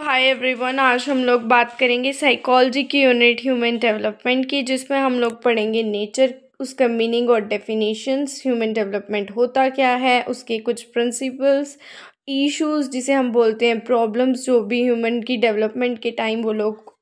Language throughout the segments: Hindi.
हाय एवरीवन, आज हम लोग बात करेंगे साइकोलॉजी की यूनिट ह्यूमन डेवलपमेंट की, जिसमें हम लोग पढ़ेंगे नेचर, उसका मीनिंग और डेफिनेशंस, ह्यूमन डेवलपमेंट होता क्या है, उसके कुछ प्रिंसिपल्स, इश्यूज जिसे हम बोलते हैं प्रॉब्लम्स, जो भी ह्यूमन की डेवलपमेंट के टाइम वो लोग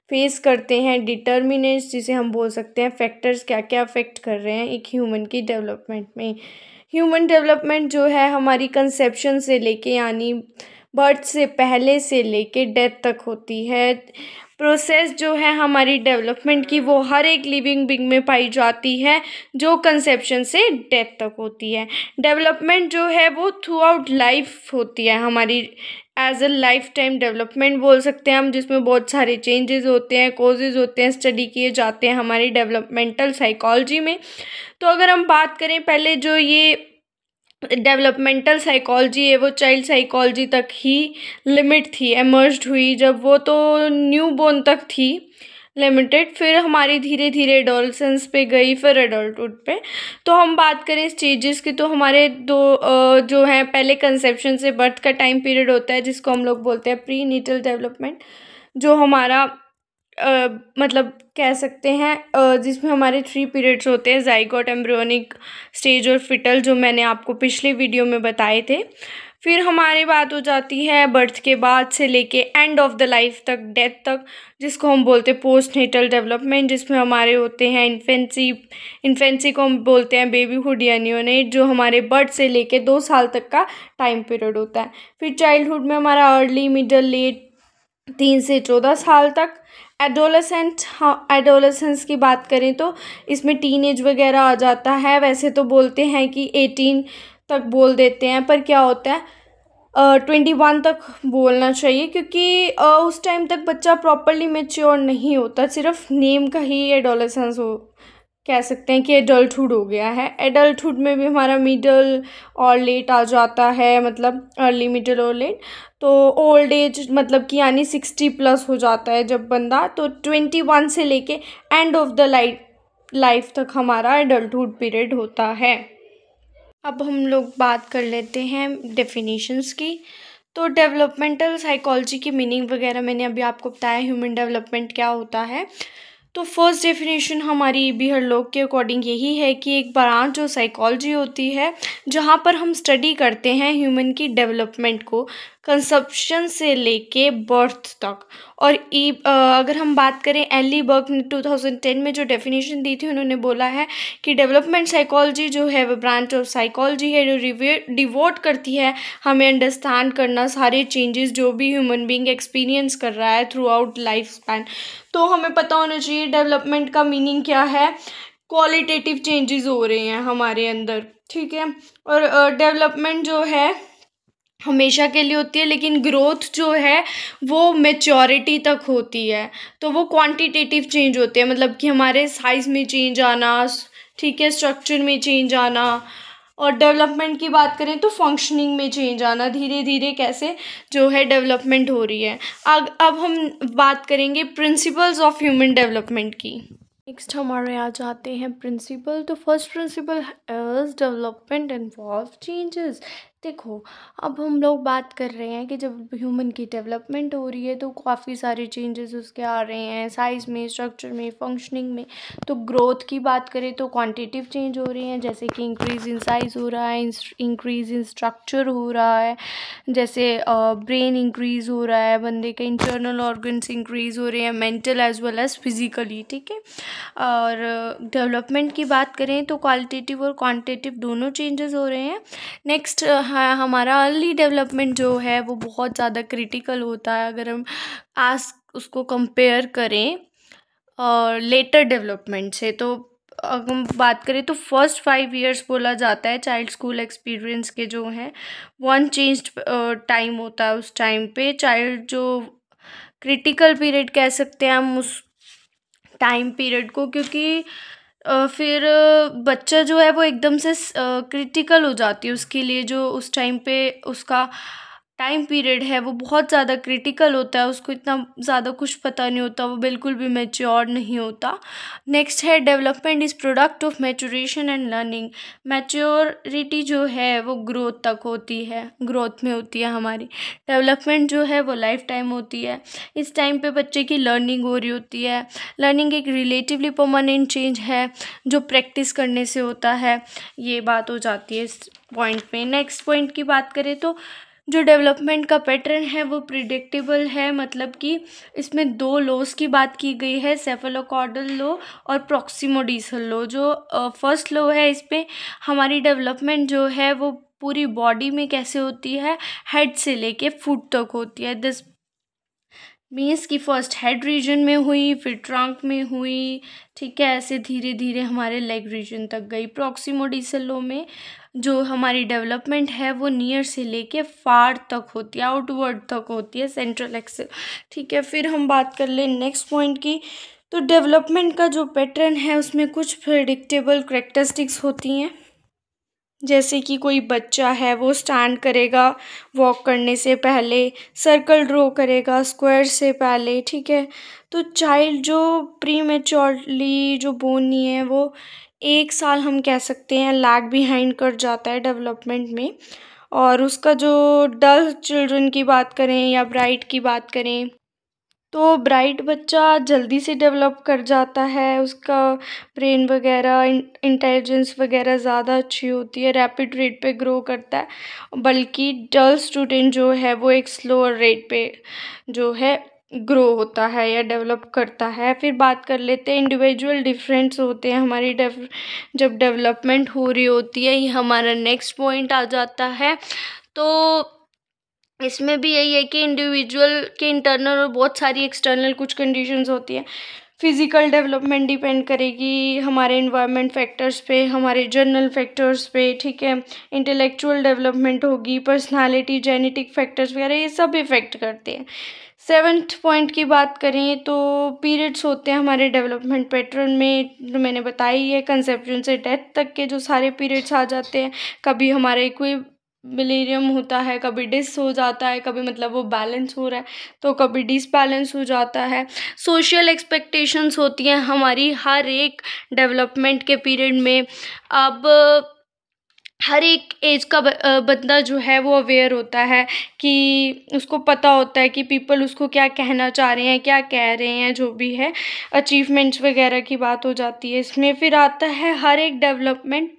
फेस करते हैं, डिटर्मिनेंट्स जिसे हम बोल सकते हैं फैक्टर्स क्या क्या अफेक्ट कर रहे हैं एक ह्यूमन की डेवलपमेंट में। ह्यूमन डेवलपमेंट जो है हमारी कंसेप्शन से लेके यानी बर्थ से पहले से लेके डेथ तक होती है। प्रोसेस जो है हमारी डेवलपमेंट की वो हर एक लिविंग बीइंग में पाई जाती है, जो कंसेप्शन से डेथ तक होती है। डेवलपमेंट जो है वो थ्रू आउट लाइफ होती है हमारी, as a lifetime development बोल सकते हैं हम, जिसमें बहुत सारे चेंजेस होते हैं, कोजेज होते हैं, स्टडी किए जाते हैं हमारी डेवलपमेंटल साइकोलॉजी में। तो अगर हम बात करें पहले जो ये डेवलपमेंटल साइकोलॉजी है वो चाइल्ड साइकोलॉजी तक ही लिमिट थी, एमर्ज्ड हुई जब वो तो न्यू बोर्न तक थी लिमिटेड, फिर हमारी धीरे धीरे एडोलसेंस पे गई, फिर एडल्टहुड पे। तो हम बात करें स्टेजेस की तो हमारे दो जो हैं, पहले कंसेप्शन से बर्थ का टाइम पीरियड होता है जिसको हम लोग बोलते हैं प्री नीटल डेवलपमेंट, जो हमारा मतलब कह सकते हैं जिसमें हमारे 3 पीरियड्स होते हैं, ज़ाइगोट, एम्ब्रियोनिक स्टेज और फिटल, जो मैंने आपको पिछले वीडियो में बताए थे। फिर हमारी बात हो जाती है बर्थ के बाद से लेके एंड ऑफ द लाइफ तक, डेथ तक, जिसको हम बोलते हैं पोस्ट नेटल डेवलपमेंट, जिसमें हमारे होते हैं इन्फेंसी को हम बोलते हैं बेबीहुड या नियोनेट, जो हमारे बर्थ से लेके 2 साल तक का टाइम पीरियड होता है। फिर चाइल्डहुड में हमारा अर्ली, मिडल, लेट 3 से 14 साल तक। एडोलेसेंट, हाँ एडोलेसेंस की बात करें तो इसमें टीनेज वगैरह आ जाता है, वैसे तो बोलते हैं कि 18 तक बोल देते हैं, पर क्या होता है 21 तक बोलना चाहिए, क्योंकि उस टाइम तक बच्चा प्रॉपरली मेच्योर नहीं होता, सिर्फ नेम का ही एडोलेसेंस हो, कह सकते हैं कि एडल्टहुड हो गया है। एडल्टहुड में भी हमारा मिडल और लेट आ जाता है, मतलब अर्ली, मिडल और लेट। तो ओल्ड एज मतलब कि यानी 60+ हो जाता है जब बंदा, तो 21 से लेके एंड ऑफ द लाइफ तक हमारा एडल्टहुड पीरियड होता है। अब हम लोग बात कर लेते हैं डेफिनेशंस की। तो डेवलपमेंटल साइकोलॉजी की मीनिंग वगैरह मैंने अभी आपको बताया, ह्यूमन डेवलपमेंट क्या होता है। तो फर्स्ट डेफिनेशन हमारी बी हरलोग के अकॉर्डिंग यही है कि एक ब्रांच जो साइकोलॉजी होती है, जहाँ पर हम स्टडी करते हैं ह्यूमन की डेवलपमेंट को, कंसेप्शन से लेके बर्थ तक। और अगर हम बात करें, एली बर्ग ने 2010 में जो डेफिनेशन दी थी, उन्होंने बोला है कि डेवलपमेंट साइकोलॉजी जो है वो ब्रांच ऑफ साइकोलॉजी है जो डिवोट करती है हमें अंडरस्टैंड करना सारे चेंजेस जो भी ह्यूमन बीइंग एक्सपीरियंस कर रहा है थ्रू आउट लाइफ स्पैन। तो हमें पता होना चाहिए डेवलपमेंट का मीनिंग क्या है। क्वालिटेटिव चेंजेस हो रहे हैं हमारे अंदर, ठीक है। और डेवलपमेंट जो है हमेशा के लिए होती है, लेकिन ग्रोथ जो है वो मेच्योरिटी तक होती है। तो वो क्वांटिटेटिव चेंज होते हैं, मतलब कि हमारे साइज़ में चेंज आना, ठीक है, स्ट्रक्चर में चेंज आना। और डेवलपमेंट की बात करें तो फंक्शनिंग में चेंज आना, धीरे धीरे कैसे जो है डेवलपमेंट हो रही है। अब हम बात करेंगे प्रिंसिपल्स ऑफ ह्यूमन डेवलपमेंट की। नेक्स्ट हमारे आ जाते हैं प्रिंसिपल। तो first principle is development involve changes. देखो, अब हम लोग बात कर रहे हैं कि जब ह्यूमन की डेवलपमेंट हो रही है तो काफ़ी सारे चेंजेस उसके आ रहे हैं, साइज़ में, स्ट्रक्चर में, फंक्शनिंग में। तो ग्रोथ की बात करें तो क्वांटिटिव चेंज हो रही हैं, जैसे कि इंक्रीज़ इन साइज़ हो रहा है, इंक्रीज़ इन स्ट्रक्चर हो रहा है, जैसे ब्रेन इंक्रीज़ हो रहा है, बंदे के इंटरनल ऑर्गन्स इंक्रीज़ हो रहे हैं, mental as well as physically, ठीक है। और डेवलपमेंट की बात करें तो क्वालिटेटिव और क्वांटिटेटिव दोनों चेंजेस हो रहे हैं। नेक्स्ट हमारा अर्ली डेवलपमेंट जो है वो बहुत ज़्यादा क्रिटिकल होता है अगर हम आज उसको कंपेयर करें और लेटर डेवलपमेंट से। तो अगर हम बात करें तो फर्स्ट 5 years बोला जाता है चाइल्ड स्कूल एक्सपीरियंस के जो हैं, वो अनचेंज्ड टाइम होता है। उस टाइम पे चाइल्ड जो क्रिटिकल पीरियड कह सकते हैं हम उस टाइम पीरियड को, क्योंकि फिर बच्चा जो है वो एकदम से क्रिटिकल हो जाती है उसके लिए, जो उस टाइम पे उसका टाइम पीरियड है वो बहुत ज़्यादा क्रिटिकल होता है, उसको इतना ज़्यादा कुछ पता नहीं होता, वो बिल्कुल भी मैच्योर नहीं होता। नेक्स्ट है development is product of maturation and learning. Maturity जो है वो ग्रोथ तक होती है, ग्रोथ में होती है हमारी। डेवलपमेंट जो है वो लाइफ टाइम होती है। इस टाइम पे बच्चे की लर्निंग हो रही होती है। लर्निंग एक रिलेटिवली परमानेंट चेंज है जो प्रैक्टिस करने से होता है, ये बात हो जाती है इस पॉइंट पे। नेक्स्ट पॉइंट की बात करें तो जो डेवलपमेंट का पैटर्न है वो प्रिडिक्टेबल है, मतलब कि इसमें दो लॉज की बात की गई है, सेफेलोकॉर्डल लॉ और प्रॉक्सिमोडिसल लॉ। जो फर्स्ट लॉ है इस पे हमारी डेवलपमेंट जो है वो पूरी बॉडी में कैसे होती है, हेड से लेके फुट तक होती है। दिस मीन्स कि फर्स्ट हेड रीजन में हुई, फिर ट्रंक में हुई, ठीक है, ऐसे धीरे धीरे हमारे लेग रीजन तक गई। प्रॉक्सिमोडिसल लॉ में जो हमारी डेवलपमेंट है वो नियर से लेके फार तक होती है, आउटवर्ड तक होती है, सेंट्रल एक्सेल, ठीक है। फिर हम बात कर ले नेक्स्ट पॉइंट की, तो डेवलपमेंट का जो पैटर्न है उसमें कुछ प्रेडिक्टेबल करेक्टरिस्टिक्स होती हैं, जैसे कि कोई बच्चा है वो स्टैंड करेगा वॉक करने से पहले, सर्कल ड्रॉ करेगा स्क्वायर से पहले, ठीक है। तो चाइल्ड जो प्री मैच्योरली जो बोर्न नहीं है वो 1 साल हम कह सकते हैं लैग बिहाइंड कर जाता है डेवलपमेंट में। और उसका जो डल चिल्ड्रन की बात करें या ब्राइट की बात करें तो ब्राइट बच्चा जल्दी से डेवलप कर जाता है, उसका ब्रेन वगैरह इंटेलिजेंस वगैरह ज़्यादा अच्छी होती है, रैपिड रेट पे ग्रो करता है। बल्कि डल स्टूडेंट जो है वो एक स्लोअर रेट पे जो है ग्रो होता है या डेवलप करता है। फिर बात कर लेते हैं इंडिविजुअल डिफरेंस होते हैं हमारी जब डेवलपमेंट हो रही होती है, ये हमारा नेक्स्ट पॉइंट आ जाता है। तो इसमें भी यही है कि इंडिविजुअल के इंटरनल और बहुत सारी एक्सटर्नल कुछ कंडीशंस होती हैं। फिज़िकल डेवलपमेंट डिपेंड करेगी हमारे इन्वायरमेंट फैक्टर्स पे, हमारे जर्नल फैक्टर्स पे, ठीक है। इंटेलेक्चुअल डेवलपमेंट होगी, पर्सनालिटी, जेनेटिक फैक्टर्स वगैरह ये सब इफ़ेक्ट करते हैं। 7th पॉइंट की बात करें तो पीरियड्स होते हैं हमारे डेवलपमेंट पैटर्न में, जो मैंने बताई है, कंसेप्शन से डेथ तक के जो सारे पीरियड्स आ जाते हैं। कभी हमारे इक्विलिब्रियम होता है, कभी डिस हो जाता है, कभी मतलब वो बैलेंस हो रहा है तो कभी डिसबैलेंस हो जाता है। सोशल एक्सपेक्टेशंस होती हैं हमारी हर एक डेवलपमेंट के पीरियड में। अब हर एक एज का बंदा जो है वो अवेयर होता है कि उसको पता होता है कि पीपल उसको क्या कहना चाह रहे हैं, क्या कह रहे हैं, जो भी है अचीवमेंट्स वगैरह की बात हो जाती है इसमें। फिर आता है हर एक डेवलपमेंट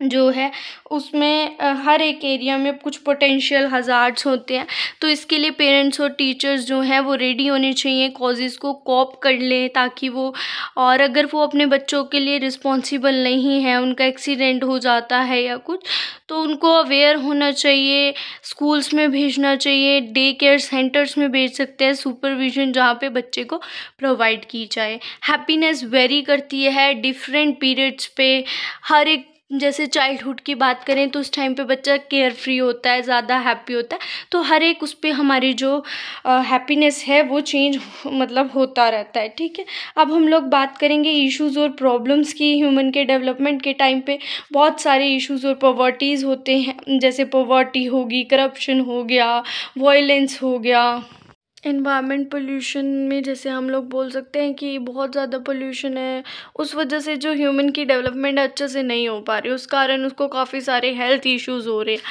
जो है उसमें हर एक एरिया में कुछ पोटेंशियल हज़ार्ड्स होते हैं, तो इसके लिए पेरेंट्स और टीचर्स जो हैं वो रेडी होने चाहिए, कॉजेज़ को कॉप कर लें ताकि वो, और अगर वो अपने बच्चों के लिए रिस्पॉन्सिबल नहीं है, उनका एक्सीडेंट हो जाता है या कुछ, तो उनको अवेयर होना चाहिए, स्कूल्स में भेजना चाहिए, डे केयर सेंटर्स में भेज सकते हैं, सुपरविजन जहाँ पे बच्चे को प्रोवाइड की जाए। हैप्पीनेस वेरी करती है डिफरेंट पीरियड्स पे। हर एक, जैसे चाइल्डहुड की बात करें तो उस टाइम पे बच्चा केयर फ्री होता है, ज़्यादा हैप्पी होता है, तो हर एक उस पर हमारी जो हैप्पीनेस है वो चेंज मतलब होता रहता है, ठीक है। अब हम लोग बात करेंगे इश्यूज़ और प्रॉब्लम्स की। ह्यूमन के डेवलपमेंट के टाइम पे बहुत सारे इश्यूज़ और पॉवर्टीज़ होते हैं, जैसे पॉवर्टी होगी, करप्शन हो गया, वायलेंस हो गया। एनवायरनमेंट पोल्यूशन में जैसे हम लोग बोल सकते हैं कि बहुत ज़्यादा पोल्यूशन है, उस वजह से जो ह्यूमन की डेवलपमेंट अच्छे से नहीं हो पा रही, उस कारण उसको काफ़ी सारे हेल्थ इश्यूज़ हो रहे हैं।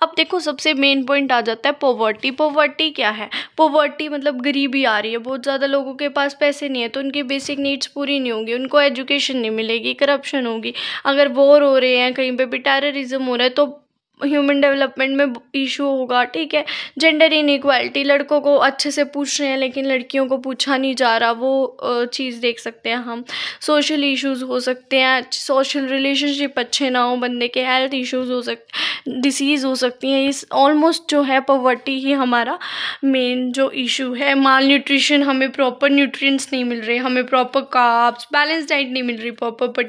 अब देखो सबसे मेन पॉइंट आ जाता है पॉवर्टी। पॉवर्टी क्या है? पॉवर्टी मतलब गरीबी आ रही है, बहुत ज़्यादा लोगों के पास पैसे नहीं है तो उनकी बेसिक नीड्स पूरी नहीं होंगी, उनको एजुकेशन नहीं मिलेगी, करप्शन होगी, अगर वॉर हो रहे हैं कहीं पे भी, टेररिज्म हो रहा है तो ह्यूमन डेवलपमेंट में इशू होगा, ठीक है। जेंडर इनइक्वालिटी, लड़कों को अच्छे से पूछ रहे हैं लेकिन लड़कियों को पूछा नहीं जा रहा, वो चीज़ देख सकते हैं हम। सोशल इश्यूज़ हो सकते हैं, सोशल रिलेशनशिप अच्छे ना हो बंदे के, हेल्थ इश्यूज़ हो सकते, डिसीज़ हो सकती हैं। इस ऑलमोस्ट जो है पॉवर्टी ही हमारा मेन जो इशू है। माल न्यूट्रिशन, हमें प्रॉपर न्यूट्रिएंट्स नहीं मिल रहे, हमें प्रॉपर कार्ब्स, बैलेंस डाइट नहीं मिल रही, प्रॉपर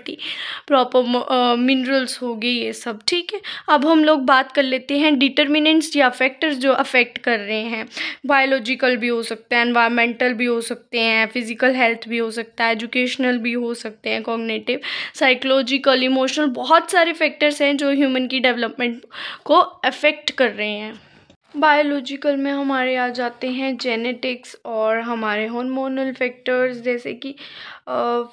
मिनरल्स हो गई, ये सब, ठीक है। अब हम लोग बात कर लेते हैं डिटर्मिनेंट्स या फैक्टर्स जो अफेक्ट कर रहे हैं। बायोलॉजिकल भी हो सकते हैं, एनवायरमेंटल भी हो सकते हैं, फिजिकल हेल्थ भी हो सकता है, एजुकेशनल भी हो सकते हैं, कॉग्निटिव, साइकोलॉजिकल, इमोशनल, बहुत सारे फैक्टर्स हैं जो ह्यूमन की डेवलपमेंट को अफेक्ट कर रहे हैं। बायोलॉजिकल में हमारे आ जाते हैं जेनेटिक्स और हमारे हार्मोनल फैक्टर्स, जैसे कि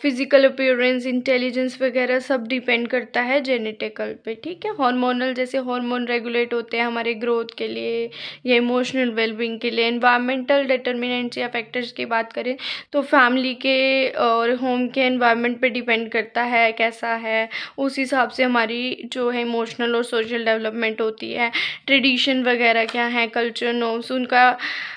फिजिकल अपीयरेंस, इंटेलिजेंस वगैरह सब डिपेंड करता है जेनेटिकल पे। ठीक है, हार्मोनल जैसे हार्मोन रेगुलेट होते हैं हमारे ग्रोथ के लिए या इमोशनल वेलबींग के लिए। एनवायरमेंटल डिटर्मिनेंट्स या फैक्टर्स की बात करें तो फैमिली के और होम के एनवायरनमेंट पे डिपेंड करता है कैसा है, उस हिसाब से हमारी जो है इमोशनल और सोशल डेवलपमेंट होती है। ट्रेडिशन वगैरह क्या है, कल्चर नॉर्म्स, उनका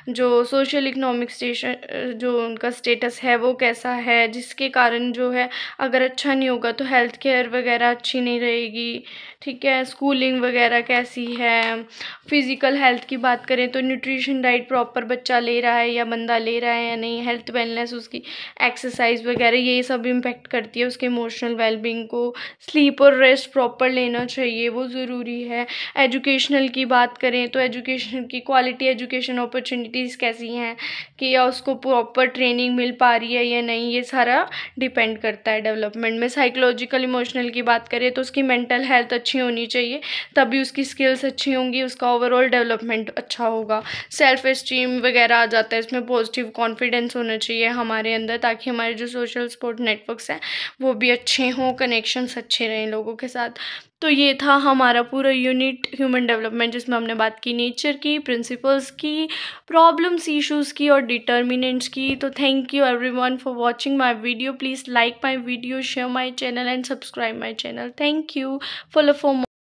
जो सोशल इकोनॉमिक स्टेशन जो उनका स्टेटस है वो कैसा है, जिसके कारण जो है अगर अच्छा नहीं होगा तो हेल्थ केयर वगैरह अच्छी नहीं रहेगी। ठीक है, स्कूलिंग वगैरह कैसी है। फिज़िकल हेल्थ की बात करें तो न्यूट्रिशन डाइट प्रॉपर बच्चा ले रहा है या बंदा ले रहा है या नहीं, हेल्थ वेलनेस उसकी, एक्सरसाइज वगैरह, ये सब इम्पेक्ट करती है उसके इमोशनल वेलबींग को। स्लीप और रेस्ट प्रॉपर लेना चाहिए, वो ज़रूरी है। एजुकेशनल की बात करें तो एजुकेशन की क्वालिटी, एजुकेशन अपॉर्चुनिटीज़ कैसी हैं, कि या उसको प्रॉपर ट्रेनिंग मिल पा रही है या नहीं, ये सारा डिपेंड करता है डेवलपमेंट में। साइकोलॉजिकल इमोशनल की बात करें तो उसकी मेंटल हेल्थ अच्छी होनी चाहिए, तभी उसकी स्किल्स अच्छी होंगी, उसका ओवरऑल डेवलपमेंट अच्छा होगा। सेल्फ एस्टीम वगैरह आ जाता है इसमें, पॉजिटिव कॉन्फिडेंस होना चाहिए हमारे अंदर, ताकि हमारे जो सोशल सपोर्ट नेटवर्क्स हैं वो भी अच्छे हों, कनेक्शंस अच्छे रहें लोगों के साथ। तो ये था हमारा पूरा यूनिट ह्यूमन डेवलपमेंट, जिसमें हमने बात की नेचर की, प्रिंसिपल्स की, प्रॉब्लम्स इश्यूज़ की और डिटर्मिनेंट्स की। तो thank you everyone for watching my video. Please like my video, share my channel and subscribe my channel. Thank you for